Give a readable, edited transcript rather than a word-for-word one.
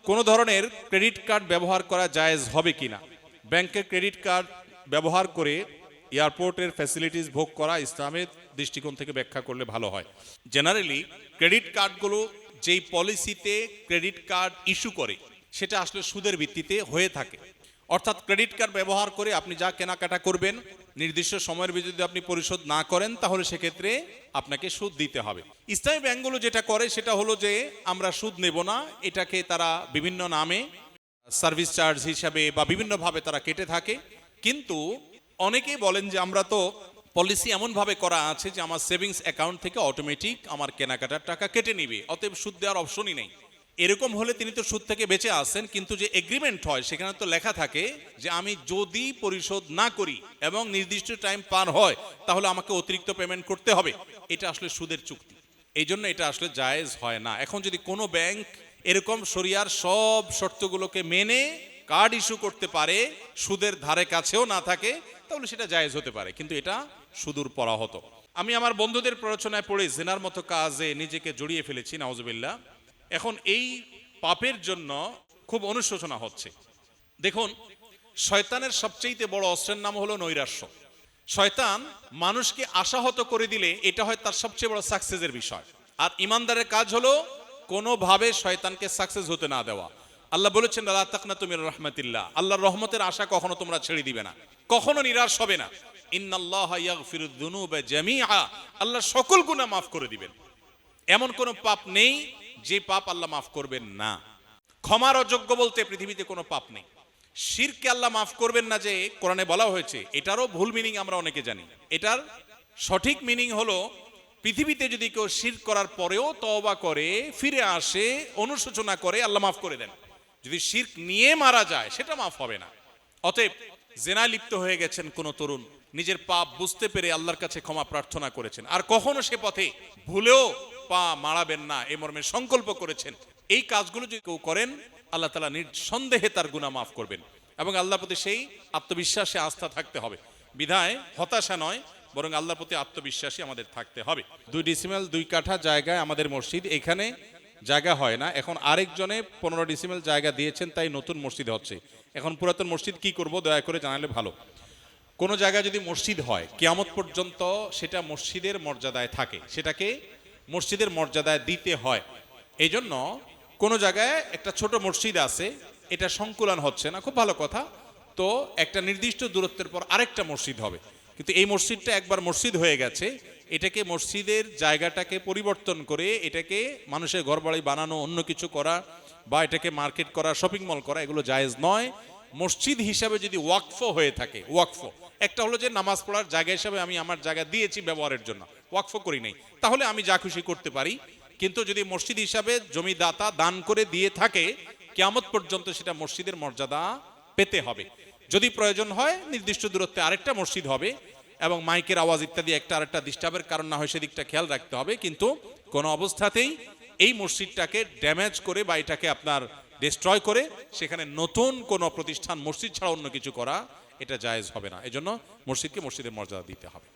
কোনো ধরনের credit card ব্যবহার করা জায়েজ হবে কিনা, ব্যাংকের ক্রেডিট কার্ড ব্যবহার করে এয়ারপোর্টের ফ্যাসিলিটিস ভোগ করা ইসলামের দৃষ্টিকোণ থেকে ব্যাখ্যা করলে ভালো হয়। জেনারেলি ক্রেডিট কার্ডগুলো যেই পলিসিতে ক্রেডিট কার্ড ইস্যু করে সেটা আসলে সুদের ভিত্তিতে হয়ে থাকে। অর্থাৎ ক্রেডিট কার্ড ব্যবহার করে আপনি যা কেনাকাটা করবেন নির্দিষ্ট সময়ের ভিতরে যদি আপনি পরিশোধ না করেন তাহলে সেক্ষেত্রে আপনাকে সুদ দিতে হবে। ইসলামী ব্যাংকগুলো যেটা করে সেটা হলো যে আমরা সুদ নেব না, এটাকে তারা বিভিন্ন নামে সার্ভিস চার্জ হিসাবে বা বিভিন্নভাবে তারা কেটে থাকে। কিন্তু অনেকেই বলেন যে আমরা তো পলিসি এমনভাবে করা আছে যে আমার সেভিংস অ্যাকাউন্ট থেকে অটোমেটিক আমার কেনাকাটার টাকা কেটে নিবে, অতএব সুদ দেওয়ার অপশনই নেই। এরকম হলে তিনি তো সুদ থেকে বেঁচে আসেন, কিন্তু যে এগ্রিমেন্ট হয় সেখানে তো লেখা থাকে যে আমি যদি পরিশোধ না করি এবং নির্দিষ্ট টাইম পার হয় তাহলে আমাকে অতিরিক্ত পেমেন্ট করতে হবে। এটা আসলে সুদের চুক্তি, এই জন্য এটা আসলে জায়েজ হয় না। এখন যদি কোনো ব্যাংক এরকম শরিয়ার সব শর্তগুলোকে মেনে কার্ড ইস্যু করতে পারে, সুদের ধারে কাছেও না থাকে, তাহলে সেটা জায়েজ হতে পারে, কিন্তু এটা সুদূর পরাহত। আমি আমার বন্ধুদের প্ররোচনায় পড়ে জিনার মতো কাজে নিজেকে জড়িয়ে ফেলেছি, নাউজুবিল্লাহ। এখন এই পাপের জন্য খুব অনুশোচনা হচ্ছে। দেখুন, শয়তানের সবচেয়ে বড় অস্ত্রের নাম হলো নৈরাশ্য। শয়তান মানুষকে আশাহত করে দিলে এটা হয় তার সবচেয়ে বড় সাকসেসের বিষয়। আর ইমানদারের কাজ হলো কোনোভাবে শয়তানকে সাকসেস হতে না দেওয়া। আল্লাহ বলেছেন লা তাকনাতু মির রাহমাতিল্লাহ, আল্লাহর রহমতের আশা কখনো তোমরা ছেড়ে দিবে না, কখনো নিরাশ হবে না। ইন্নাল্লাহা ইয়াগফিরুয যুনুবা জামিআ, আল্লাহ সকল গুনাহ মাফ করে দিবেন। এমন কোন পাপ নেই যে পাপ আল্লাহ মাফ করবেন না। ক্ষমার অযোগ্য বলতে পৃথিবীতে কোনো পাপ নেই। শিরকে আল্লাহ মাফ করবেন না যে কোরআনে বলা হয়েছে, এটারও ভুল মিনিং আমরা অনেকে জানি। এটার সঠিক মিনিং হলো পৃথিবীতে যদি কেউ শিরক করার পরেও তওবা করে, ফিরে আসে, অনুশোচনা করে, আল্লাহ মাফ করে দেন। যদি শিরক নিয়ে মারা যায় সেটা মাফ হবে না। অতএব জেনায় লিপ্ত হয়ে গেছেন কোন তরুণ, নিজের পাপ বুঝতে পেরে আল্লাহর কাছে ক্ষমা প্রার্থনা করেছেন, আর কখনো সে পথে ভুলেও পা মারাবেন না এ মর্মে সংকল্প করেছেন, এই কাজগুলো যদি কেউ করেন আল্লাহ তাআলা নিঃসন্দেহে তার গুনাহ মাফ করবেন। এবং আল্লাহর প্রতি সেই আত্মবিশ্বাসে আস্থা থাকতে হবে। বিধায় হতাশা নয়, বরং আল্লাহর প্রতি আত্মবিশ্বাসী আমাদের থাকতে হবে। 2 ডিসিমেল 2 কাঠা জায়গায় আমাদের মসজিদ, এখানে জায়গা হয় না। এখন আরেকজনে 15 ডিসিমেল জায়গা দিয়েছেন, তাই নতুন মসজিদ হচ্ছে। এখন পুরাতন মসজিদ কি করব, দয়া করে জানালে ভালো। কোনো জায়গায় যদি মসজিদ হয় কিয়ামত পর্যন্ত সেটা মসজিদের মর্যাদায় থাকে, সেটাকে মসজিদের মর্যাদায় দিতে হয়। এই জন্য কোনো জায়গায় একটা ছোট মসজিদ আছে, এটা সংকুলান হচ্ছে না, খুব ভালো কথা, তো একটা নির্দিষ্ট দূরত্বের পর আরেকটা মসজিদ হবে। কিন্তু এই মসজিদটা একবার মসজিদ হয়ে গেছে, এটাকে মসজিদের জায়গাটাকে পরিবর্তন করে এটাকে মানুষের ঘরবাড়ি বানানো, অন্য কিছু করা, বা এটাকে মার্কেট করা, শপিং মল করা, এগুলো জায়েজ নয়। মসজিদ হিসাবে যদি ওয়াকফ হয়ে থাকে, ওয়াকফ একটা হলো যে নামাজ পড়ার জায়গা হিসাবে আমি আমার জায়গা দিয়েছি ব্যবহারের জন্য, ওয়াকফ করি নাই, তাহলে আমি যা খুশি করতে পারি। কিন্তু যদি মসজিদ হিসাবে জমিদাতা দান করে দিয়ে থাকে, কিয়ামত পর্যন্ত সেটা মসজিদের মর্যাদা পেতে হবে। যদি প্রয়োজন হয় নির্দিষ্ট দূরত্বে আরেকটা মসজিদ হবে, এবং মাইকের আওয়াজ ইত্যাদি একটা আরেকটা ডিস্টার্বের কারণ না হয় সেদিকটা খেয়াল রাখতে হবে। কিন্তু কোনো অবস্থাতেই এই মসজিদটাকে ড্যামেজ করে বা এটাকে আপনার ডিস্ট্রয় করে সেখানে নতুন কোনো প্রতিষ্ঠান মসজিদ ছাড়া অন্য কিছু করা, এটা জায়েজ হবে না। এজন্য মসজিদকে মসজিদের মর্যাদা দিতে হবে।